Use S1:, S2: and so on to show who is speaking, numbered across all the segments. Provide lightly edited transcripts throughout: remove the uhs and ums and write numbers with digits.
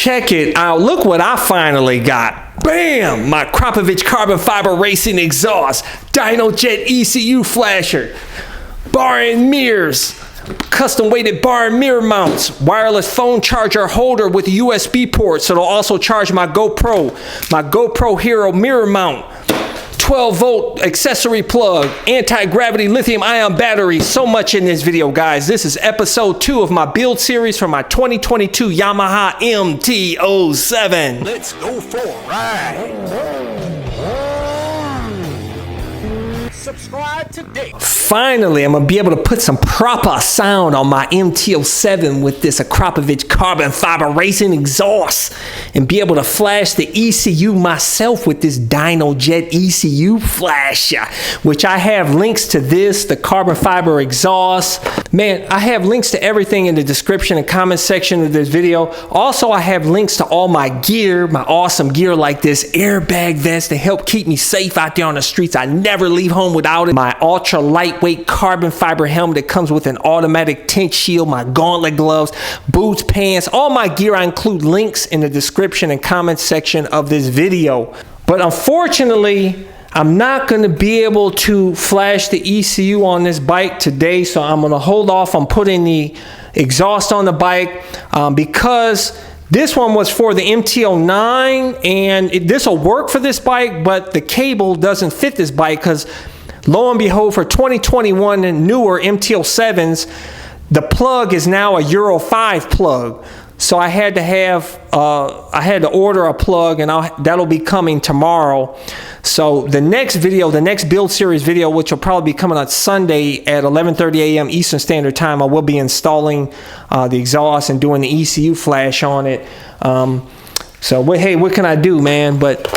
S1: Check it out. Look what I finally got. Bam! My Akrapovic carbon fiber racing exhaust, dyno jet ECU flasher, bar and mirrors, custom weighted bar and mirror mounts, wireless phone charger holder with a USB port, so it'll also charge my GoPro Hero mirror mount, 12-volt accessory plug, anti-gravity lithium ion battery. So much in this video, guys. This is episode 2 of my build series for my 2022 Yamaha MT-07.
S2: Let's go for a ride. Subscribe today.
S1: Finally, I'm gonna be able to put some proper sound on my MT-07 with this Akrapovic carbon fiber racing exhaust and be able to flash the ECU myself with this dyno jet ECU flasher, which I have links to this, the carbon fiber exhaust. Man, I have links to everything in the description and comment section of this video. Also, I have links to all my gear, my awesome gear like this airbag vest to help keep me safe out there on the streets. I never leave home without it. My ultra lightweight carbon fiber helmet that comes with an automatic tint shield, my gauntlet gloves, boots, pants, all my gear. I include links in the description and comment section of this video. But unfortunately, I'm not going to be able to flash the ECU on this bike today, so I'm going to hold off on putting the exhaust on the bike because this one was for the MT-09, and this will work for this bike, but the cable doesn't fit this bike because lo and behold, for 2021 and newer MT-07s, the plug is now a Euro 5 plug. So I had to order a plug, and that'll be coming tomorrow. So the next video, the next build series video, which will probably be coming on Sunday at 11:30 a.m. Eastern Standard Time, I will be installing the exhaust and doing the ECU flash on it. Hey, what can I do, man? But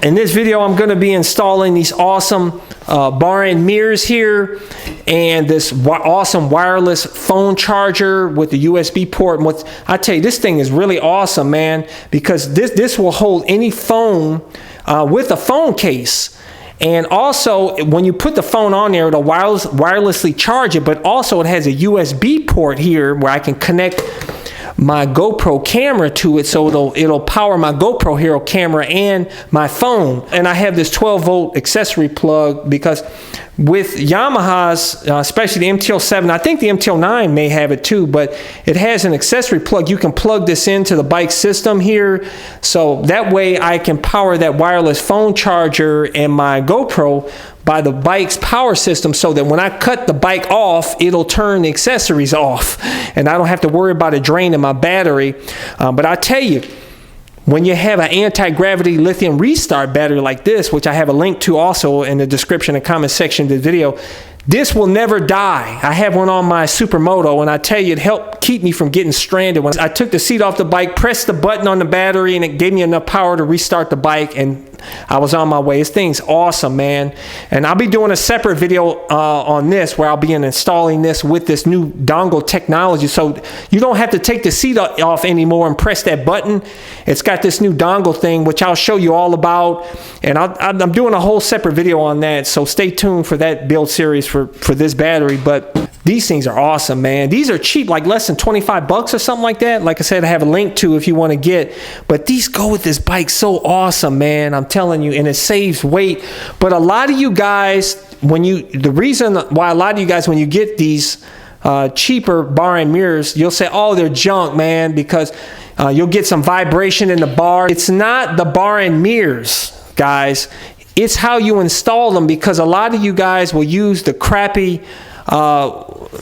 S1: in this video, I'm going to be installing these awesome bar and mirrors here, and this awesome wireless phone charger with the USB port. And I tell you, this thing is really awesome, man, because this will hold any phone with a phone case. And also, when you put the phone on there, it'll wirelessly charge it, but also it has a USB port here where I can connect my GoPro camera to it, so it'll power my GoPro Hero camera and my phone. And I have this 12-volt accessory plug because with Yamahas, especially the MT-07, I think the MT-09 may have it too, but it has an accessory plug. You can plug this into the bike system here, so that way I can power that wireless phone charger and my GoPro by the bike's power system, so that when I cut the bike off, it'll turn the accessories off and I don't have to worry about it draining my battery. But I tell you, when you have an anti-gravity lithium restart battery like this, which I have a link to also in the description and comment section of the video, this will never die. I have one on my Supermoto, and I tell you, it helped keep me from getting stranded. When I took the seat off the bike, pressed the button on the battery, and it gave me enough power to restart the bike, and I was on my way. This thing's awesome, man. And I'll be doing a separate video on this where I'll be installing this with this new dongle technology, so you don't have to take the seat off anymore and press that button. It's got this new dongle thing, which I'll show you all about, and I'm doing a whole separate video on that, so stay tuned for that build series for this battery. But these things are awesome, man. These are cheap, like less than 25 bucks or something like that. Like I said, I have a link to if you want to get, but these go with this bike so awesome, man. I'm telling you, and it saves weight. But a lot of you guys, the reason why a lot of you guys, when you get these cheaper bar and mirrors, you'll say, oh, they're junk, man, because you'll get some vibration in the bar. It's not the bar and mirrors, guys. It's how you install them, because a lot of you guys will use the crappy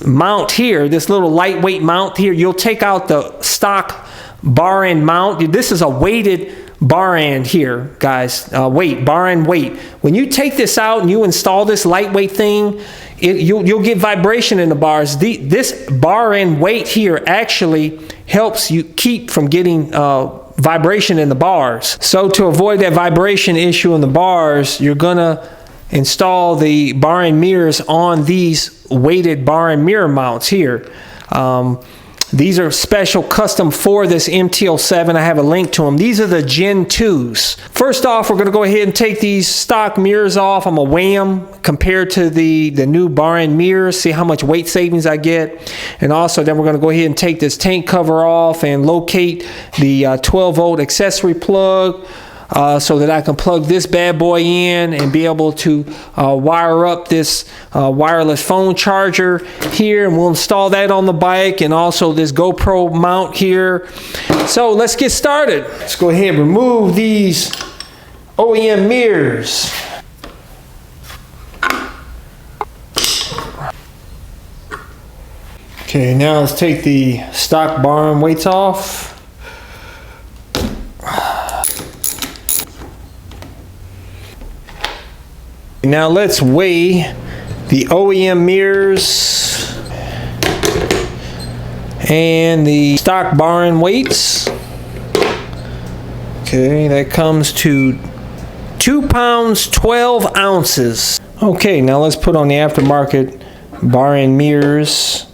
S1: mount here, this little lightweight mount here. You'll take out the stock bar end mount. This is a weighted bar end here, guys. Bar end weight. When you take this out and you install this lightweight thing, you'll get vibration in the bars. This bar end weight here actually helps you keep from getting vibration in the bars. So to avoid that vibration issue in the bars, you're gonna install the bar and mirrors on these weighted bar and mirror mounts here. These are special custom for this MT-07. I have a link to them. These are the Gen 2s. First off, we're going to go ahead and take these stock mirrors off. I'm going to weigh them compared to the new bar end mirrors, see how much weight savings I get. And also then we're going to go ahead and take this tank cover off and locate the 12 volt accessory plug. So that I can plug this bad boy in and be able to wire up this wireless phone charger here, and we'll install that on the bike, and also this GoPro mount here. So let's get started. Let's go ahead and remove these OEM mirrors. Okay, now let's take the stock bar and weights off. Now let's weigh the OEM mirrors and the stock bar and weights. Okay, that comes to 2 pounds 12 ounces. Okay, now let's put on the aftermarket bar end mirrors,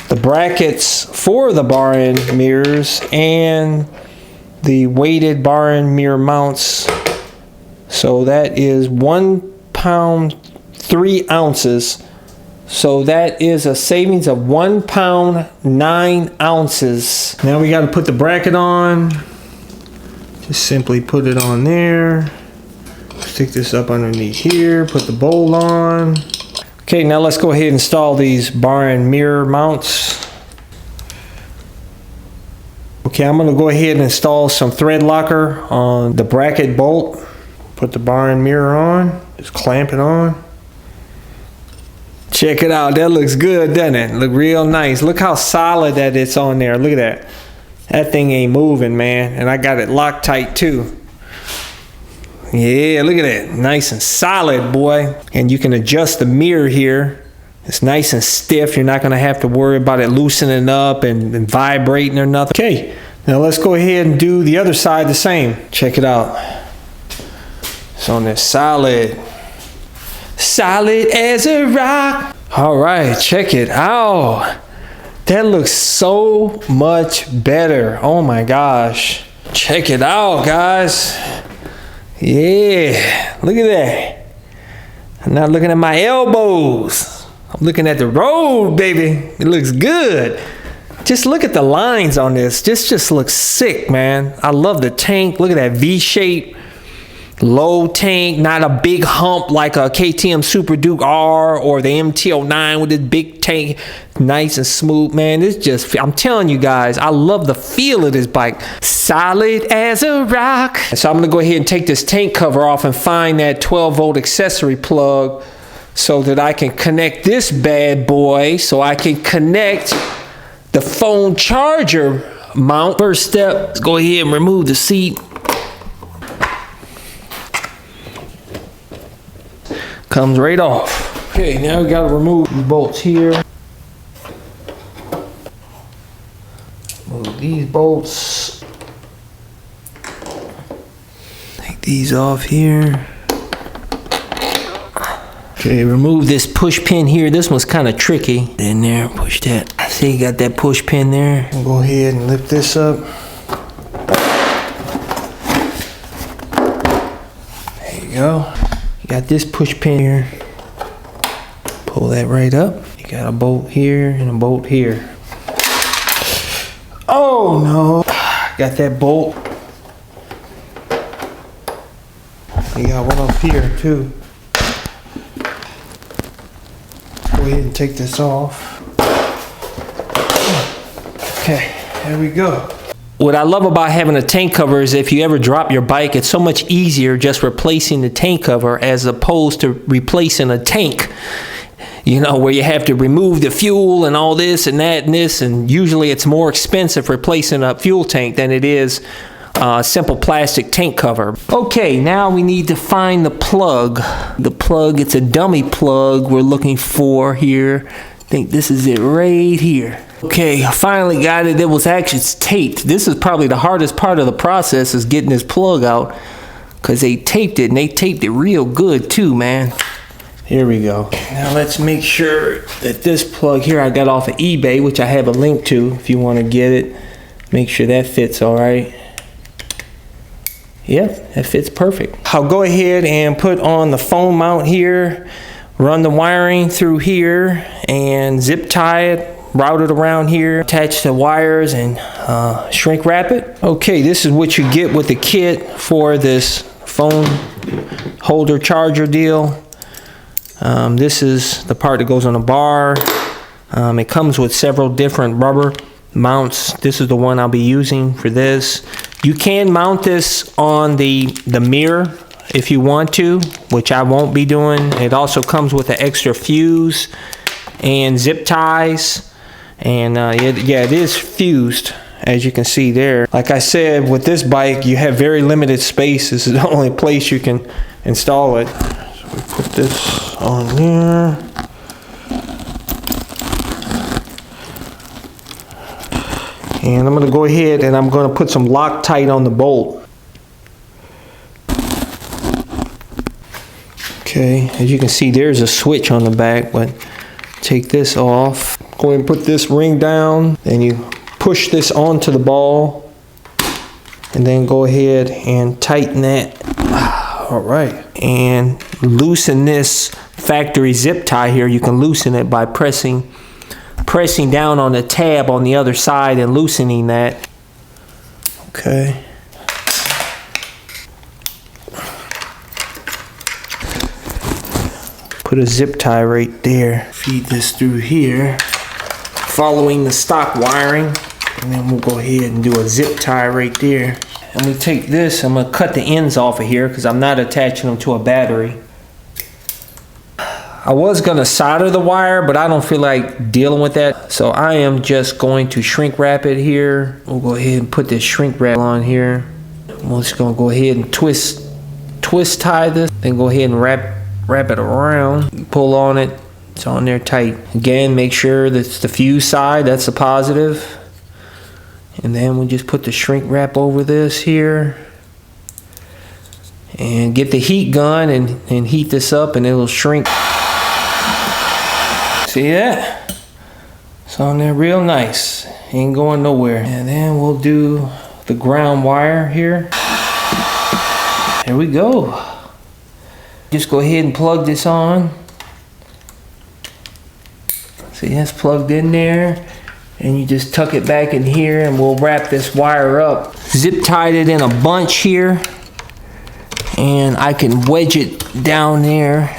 S1: the brackets for the bar end mirrors, and the weighted bar end mirror mounts. So that is 1 pound 3 ounces, so that is a savings of 1 pound 9 ounces. Now we got to put the bracket on. Just simply put it on there, stick this up underneath here, put the bowl on. Okay, now let's go ahead and install these bar and mirror mounts. Okay, I'm going to go ahead and install some thread locker on the bracket bolt. Put the bar and mirror on. Just clamp it on. Check it out. That looks good, doesn't it? Look real nice. Look how solid that it's on there. Look at that. That thing ain't moving, man. And I got it Loctite too. Yeah, look at that. Nice and solid, boy. And you can adjust the mirror here. It's nice and stiff. You're not going to have to worry about it loosening up and vibrating or nothing. Okay, now let's go ahead and do the other side the same. Check it out. It's on there, solid as a rock. All right, check it out. That looks so much better. Oh my gosh. Check it out, guys. Yeah, look at that. I'm not looking at my elbows. I'm looking at the road, baby. It looks good. Just look at the lines on this. This just looks sick, man. I love the tank. Look at that V shape. Low tank, not a big hump like a KTM Super Duke R or the MT-09 with this big tank. Nice and smooth, man. It's just, I'm telling you guys, I love the feel of this bike. Solid as a rock. So I'm going to go ahead and take this tank cover off and find that 12 volt accessory plug so that I can connect this bad boy, so I can connect the phone charger mount. First step, let's go ahead and remove the seat. Comes right off. Okay, now we gotta remove these bolts here. Move these bolts. Take these off here. Okay, remove this push pin here. This one's kind of tricky. In there, push that. I see you got that push pin there. I'll go ahead and lift this up. There you go. Got this push pin here. Pull that right up. You got a bolt here and a bolt here. Oh no. Got that bolt. You got one up here too. Go ahead and take this off. Okay, there we go. What I love about having a tank cover is if you ever drop your bike, it's so much easier just replacing the tank cover as opposed to replacing a tank. You know, where you have to remove the fuel and all this and that and this, and usually it's more expensive replacing a fuel tank than it is a simple plastic tank cover. Okay, now we need to find the plug. The plug, it's a dummy plug we're looking for here. I think this is it right here. Okay, I finally got it. It was actually taped. This is probably the hardest part of the process, is getting this plug out, because they taped it, and they taped it real good too, man. Here we go. Now let's make sure that this plug here I got off of eBay, which I have a link to if you want to get it. Make sure that fits all right. Yep, that fits perfect. I'll go ahead and put on the phone mount here, run the wiring through here, and zip tie it, route it around here, attach the wires, and shrink wrap it. Okay, this is what you get with the kit for this phone holder charger deal. This is the part that goes on the bar. It comes with several different rubber mounts. This is the one I'll be using for this. You can mount this on the mirror if you want to, which I won't be doing. It also comes with an extra fuse and zip ties, and yeah, it is fused, as you can see there. Like I said, with this bike you have very limited space. This is the only place you can install it. So we put this on there. And I'm going to go ahead and I'm going to put some Loctite on the bolt. Okay, as you can see, there's a switch on the back, but take this off. Go ahead and put this ring down, and you push this onto the ball, and then go ahead and tighten that. All right, and loosen this factory zip tie here. You can loosen it by pressing down on the tab on the other side and loosening that. Okay. Put a zip tie right there. Feed this through here, following the stock wiring, and then we'll go ahead and do a zip tie right there. And we take this, I'm gonna cut the ends off of here because I'm not attaching them to a battery. I was gonna solder the wire, but I don't feel like dealing with that. So I am just going to shrink wrap it here. We'll go ahead and put this shrink wrap on here. We're just gonna go ahead and twist tie this, then go ahead and wrap it around. Pull on it, it's on there tight. Again, make sure that's the fuse side, that's the positive. And then we just put the shrink wrap over this here. And get the heat gun and heat this up, and it'll shrink. See that? It's on there real nice. Ain't going nowhere. And then we'll do the ground wire here. There we go. Just go ahead and plug this on. See, that's plugged in there. And you just tuck it back in here, and we'll wrap this wire up. Zip tied it in a bunch here. And I can wedge it down there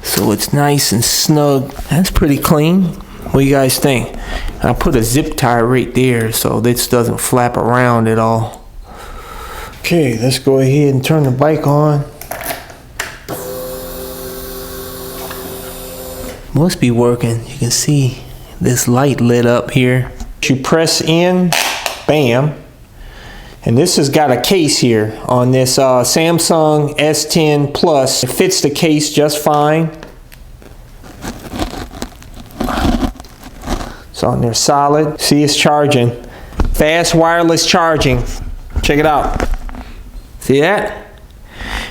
S1: so it's nice and snug. That's pretty clean. What do you guys think? I put a zip tie right there so this doesn't flap around at all. Okay, let's go ahead and turn the bike on. Must be working. You can see this light lit up here. You press in, bam. And this has got a case here on this Samsung S10 Plus. It fits the case just fine. It's on there solid. See, it's charging. Fast wireless charging. Check it out. See that?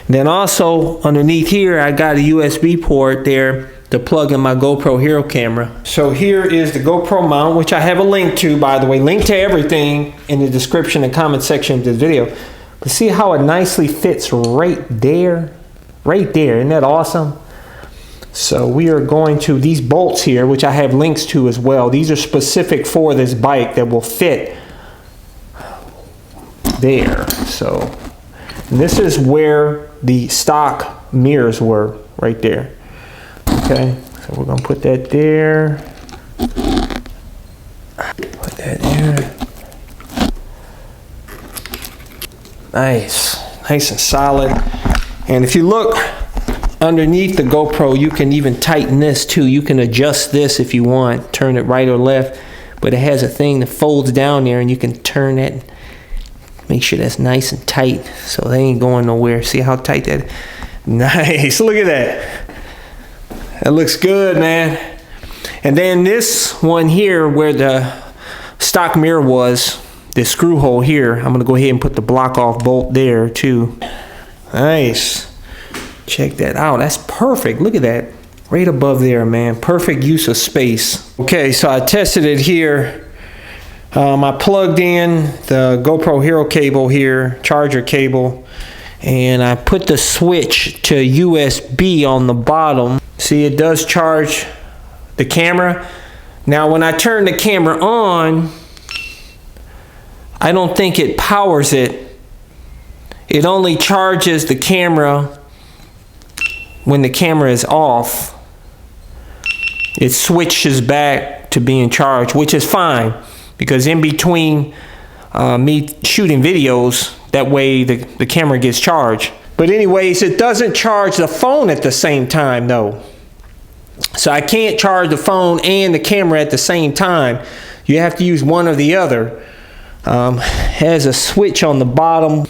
S1: Then also underneath here, I got a USB port there to plug in my GoPro Hero camera. So here is the GoPro mount, which I have a link to, by the way. Link to everything in the description and comment section of this video. But see how it nicely fits right there? Right there. Isn't that awesome? So we are going to, these bolts here, which I have links to as well. These are specific for this bike that will fit there. So, and this is where the stock mirrors were, right there. Okay, so we're gonna put that there. Put that there. Nice and solid. And if you look underneath the GoPro, you can even tighten this too. You can adjust this if you want, turn it right or left. But it has a thing that folds down there, and you can turn that. Make sure that's nice and tight, so they ain't going nowhere. See how tight that is? Nice. Look at that. That looks good, man. And then this one here where the stock mirror was, this screw hole here, I'm gonna go ahead and put the block off bolt there too. Nice. Check that out. That's perfect. Look at that. Right above there, man. Perfect use of space. Okay, so I tested it here. I plugged in the GoPro Hero cable here, charger cable, and I put the switch to USB on the bottom. See, it does charge the camera. Now, when I turn the camera on, I don't think it powers it. It only charges the camera when the camera is off. It switches back to being charged, which is fine, because in between me shooting videos, that way the camera gets charged. But anyways, it doesn't charge the phone at the same time though. So I can't charge the phone and the camera at the same time. You have to use one or the other. Has a switch on the bottom.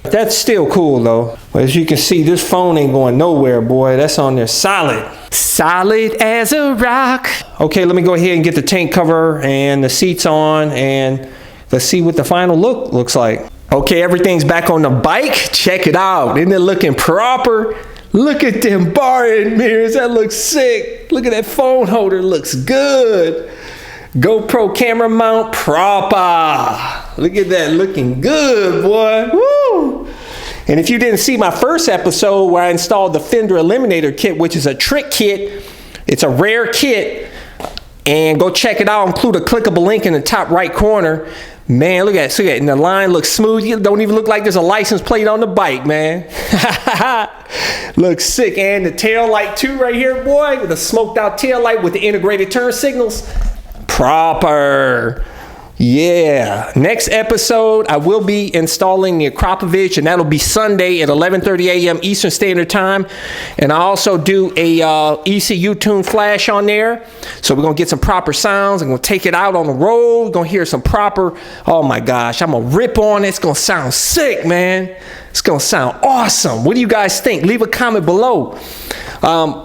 S1: That's still cool though. But as you can see, this phone ain't going nowhere, boy. That's on there solid. Solid as a rock. Okay, let me go ahead and get the tank cover and the seats on, and let's see what the final look looks like. Okay, everything's back on the bike. Check it out. Isn't it looking proper? Look at them bar end mirrors. That looks sick. Look at that phone holder. Looks good. GoPro camera mount proper. Look at that, looking good, boy. Woo! And if you didn't see my first episode where I installed the fender eliminator kit, which is a trick kit, it's a rare kit, and go check it out. I'll include a clickable link in the top right corner. Man, look at it, and the line looks smooth. It don't even look like there's a license plate on the bike, man. Looks sick. And the tail light too right here, boy, with a smoked out tail light with the integrated turn signals. Proper. Yeah. Next episode, I will be installing the Akrapovic, and that'll be Sunday at 11:30 a.m. Eastern Standard Time. And I also do a ECU tune flash on there. So we're going to get some proper sounds. I'm going to take it out on the road. We're going to hear some proper, oh my gosh, I'm going to rip on it. It's going to sound sick, man. It's going to sound awesome. What do you guys think? Leave a comment below.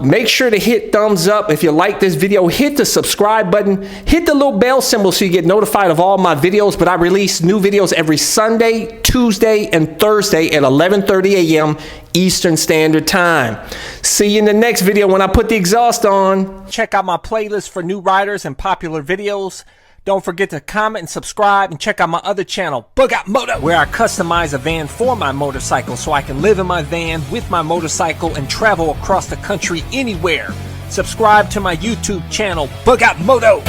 S1: Make sure to hit thumbs up if you like this video. Hit the subscribe button. Hit the little bell symbol so you get notified of all my videos. But I release new videos every Sunday, Tuesday, and Thursday at 11:30 a.m. Eastern Standard Time. See you in the next video when I put the exhaust on.
S2: Check out my playlist for new riders and popular videos. Don't forget to comment and subscribe, and check out my other channel, Bug Out Moto, where I customize a van for my motorcycle so I can live in my van with my motorcycle and travel across the country anywhere. Subscribe to my YouTube channel, Bug Out Moto.